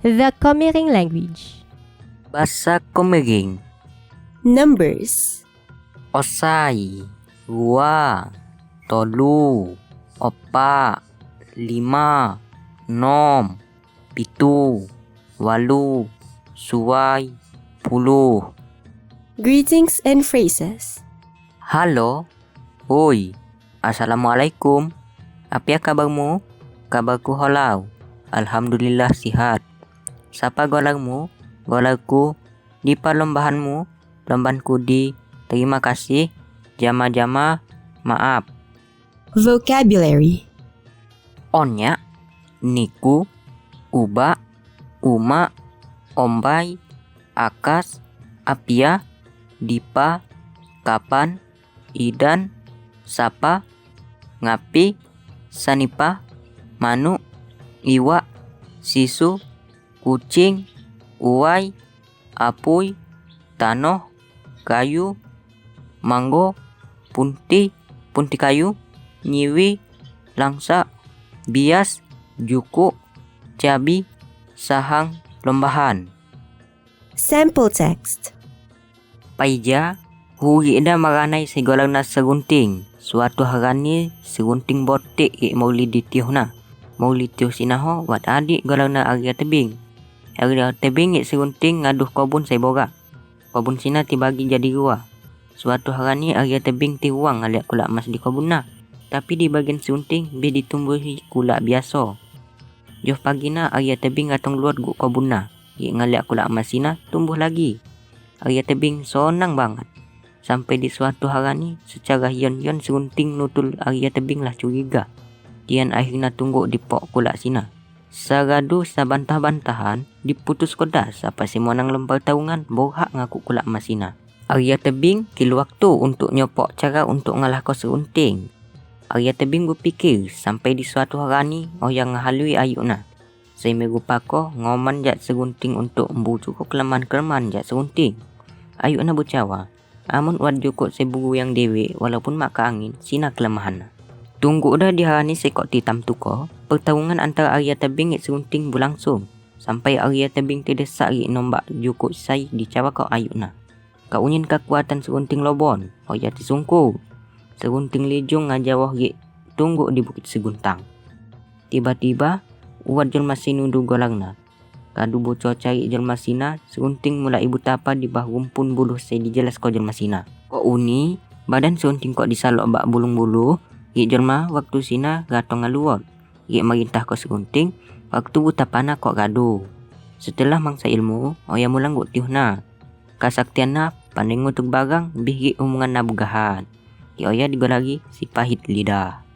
The Comering language. Bahasa Komering. Numbers. Osai, dua, tolu, opat, lima, nom, pitu, walu, suai, puluh. Greetings and phrases. Halo, oi, assalamualaikum. Apa kabarmu? Kabarku holau. Alhamdulillah sihat. Siapa golangmu? Golarku di perlombaanmu. Lombanku di terima kasih. Jama-jama maaf. Vocabulary. Onya, niku, uba, uma, ombai, akas, apia, dipa, kapan, idan, sapa, ngapi, sanipa, manu, iwa, sisu, kucing, uai, apuy, tanoh, kayu, manggo, punti kayu, nyiwi, langsa, bias, juku, cabi, sahang, lombahan. Sample text. Paija, huri ida maranai segolang na segunting. Suatu harani segunting botik mauli ditiuhna. Mauli tiuh sinaho wat adik golang na area tebing. Area tebing segunting ngaduh kobun saya boga. Kobun sina tibagi jadi dua. Suatu harani area tebing tiwang ngaliak kulak emas di kobun na. Tapi di bagian segunting be ditumbuhi kulak biasa. Joh pagina area tebing atong luar guk kobun na. Ngaliak kulak emas sina tumbuh lagi. Area tebing sonang banget. Sampai di suatu harani secara hion-hion segunting nutul area tebing lah curiga. Dian akhirnya tunggu di pok kulak sina. Sagadu sabantah-bantahan diputus kodas apa si monang lempar taungan bohak ngaku kulak masina. Area tebing kilu waktu untuk nyopok cara untuk ngalah ko segunting. Area tebing berpikir sampai di suatu harani yang ngahalui ayukna. Saya megupako ngoman jat segunting untuk membujuk kelemahan-kelemahan jat segunting. Ayukna bucawa. Amun wat jukut seburu yang dewe walaupun mak angin sina kelemahan. Tunggu dah di harani sekok titam tuko. Pertarungan antara area tebing segunting berlangsung. Sampai area tebing terdesak nombak jukut sai dicawa kau ayukna. Kau unyin kekuatan segunting lobon. Oya tisungku. Segunting lijung ngajawah tunggu di bukit seguntang. Tiba-tiba uat jelma sinudu golangna. Kadu bocor cari jelma sina, segunting mulai ibu tapa di bah rumpun buluh saya dijelas ko jelma sina. Kok uni, badan segunting kok disalok bak bulung-buluh, jelma waktu sina gatong ngaluot. Merintah ko segunting, waktu buta pana kok gadu. Setelah mangsa ilmu, oya mulang guk tiuhna. Kasaktian na, pandai ngutuk bagang, bih omongan na bugahan. Oya digolagi si pahit lidah.